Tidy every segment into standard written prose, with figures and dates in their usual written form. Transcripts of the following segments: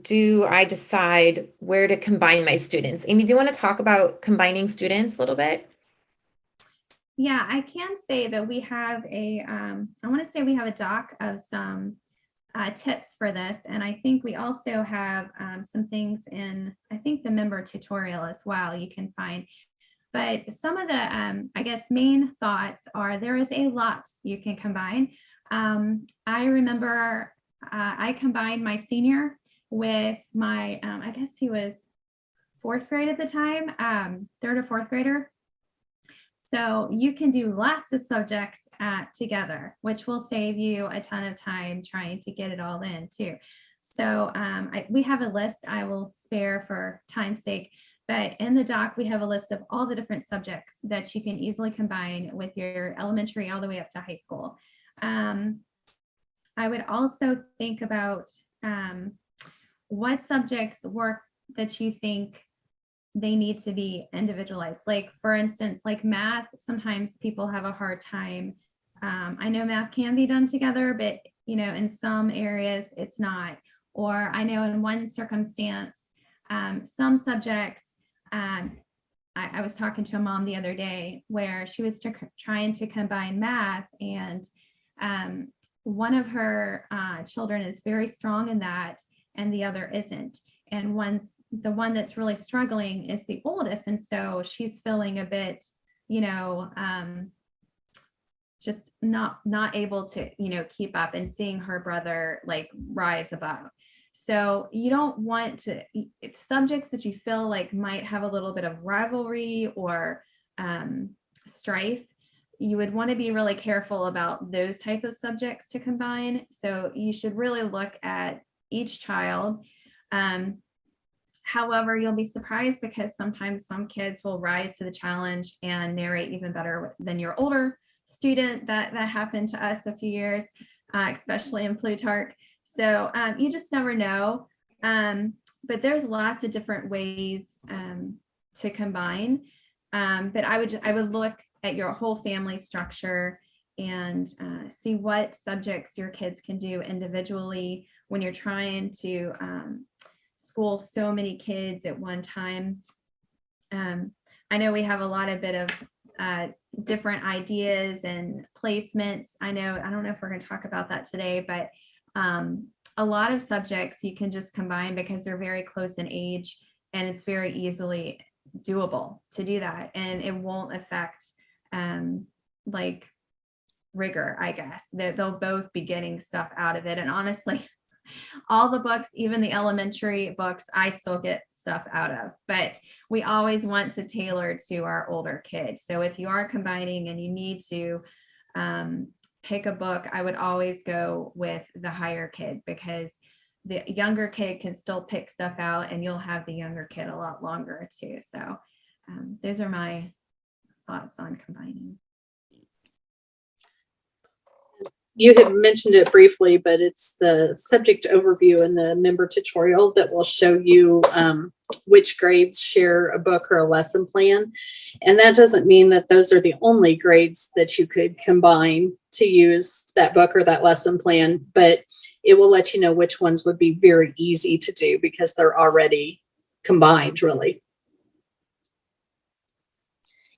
do I decide where to combine my students? Amy, do you want to talk about combining students a little bit? Yeah, I can say that we have I want to say we have a doc of some tips for this. And I think we also have some things in, I think the member tutorial as well you can find. But some of the, I guess, main thoughts are there is a lot you can combine. I remember I combined my senior with my, I guess he was fourth grade at the time, third or fourth grader. So you can do lots of subjects together, which will save you a ton of time trying to get it all in too. So we have a list I will spare for time's sake, but in the doc, we have a list of all the different subjects that you can easily combine with your elementary all the way up to high school. I would also think about what subjects work that you think they need to be individualized. Like for instance, like math, sometimes people have a hard time. I know math can be done together, but in some areas it's not. Or I know in one circumstance, some subjects, I was talking to a mom the other day where she was trying to combine math, and one of her children is very strong in that and the other isn't. And the one that's really struggling is the oldest. And so she's feeling a bit, just not able to, keep up, and seeing her brother like rise above. So you don't want to, subjects that you feel like might have a little bit of rivalry or strife, you would want to be really careful about those type of subjects to combine. So you should really look at each child. However, you'll be surprised because sometimes some kids will rise to the challenge and narrate even better than your older student. That happened to us a few years, especially in Plutarch. So you just never know. But there's lots of different ways to combine. But I would look at your whole family structure and see what subjects your kids can do individually when you're trying to school so many kids at one time. I know we have a lot of bit of different ideas and placements. I don't know if we're going to talk about that today, but a lot of subjects you can just combine because they're very close in age, and it's very easily doable to do that, and it won't affect like rigor, I guess. They'll both be getting stuff out of it. And honestly, all the books, even the elementary books, I still get stuff out of, but we always want to tailor to our older kids. So if you are combining and you need to pick a book, I would always go with the higher kid, because the younger kid can still pick stuff out and you'll have the younger kid a lot longer too. So those are my thoughts on combining. You have mentioned it briefly, but it's the subject overview in the member tutorial that will show you which grades share a book or a lesson plan. And that doesn't mean that those are the only grades that you could combine to use that book or that lesson plan, but it will let you know which ones would be very easy to do because they're already combined, really.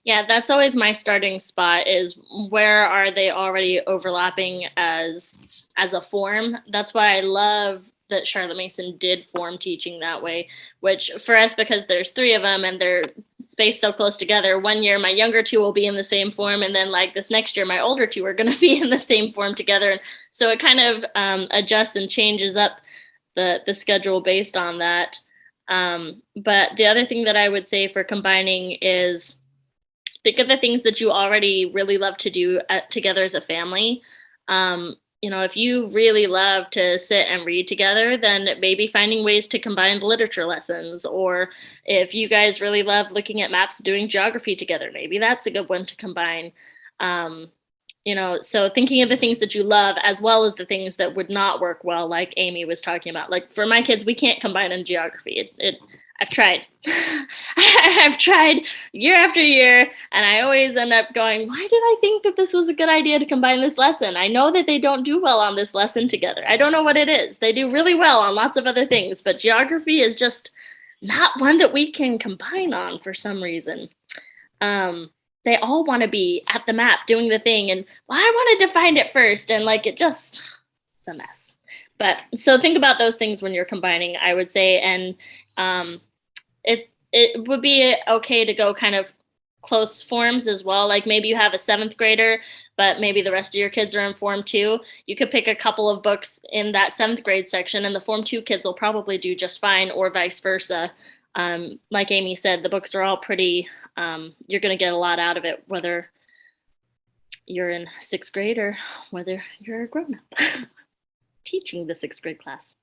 Yeah, that's always my starting spot, is where are they already overlapping as a form. That's why I love that Charlotte Mason did form teaching that way, which for us, because there's 3 of them and they're spaced so close together, one year my younger 2 will be in the same form, and then like this next year my older 2 are going to be in the same form together. And so it kind of adjusts and changes up the schedule based on that. But the other thing that I would say for combining is, think of the things that you already really love to do together as a family. If you really love to sit and read together, then maybe finding ways to combine literature lessons. Or if you guys really love looking at maps, doing geography together, maybe that's a good one to combine. So thinking of the things that you love as well as the things that would not work well, like Amy was talking about. Like for my kids, we can't combine in geography. I've tried. I've tried year after year, and I always end up going, why did I think that this was a good idea to combine this lesson? I know that they don't do well on this lesson together. I don't know what it is. They do really well on lots of other things, but geography is just not one that we can combine on for some reason. They all want to be at the map doing the thing, and well, I wanted to find it first, and like it's a mess. But so think about those things when you're combining, I would say, and it would be okay to go kind of close forms as well. Like maybe you have a seventh grader, but maybe the rest of your kids are in Form 2. You could pick a couple of books in that seventh grade section, and the Form 2 kids will probably do just fine, or vice versa. Like Amy said, the books are all pretty, you're going to get a lot out of it, whether you're in sixth grade or whether you're a grown up teaching the sixth grade class.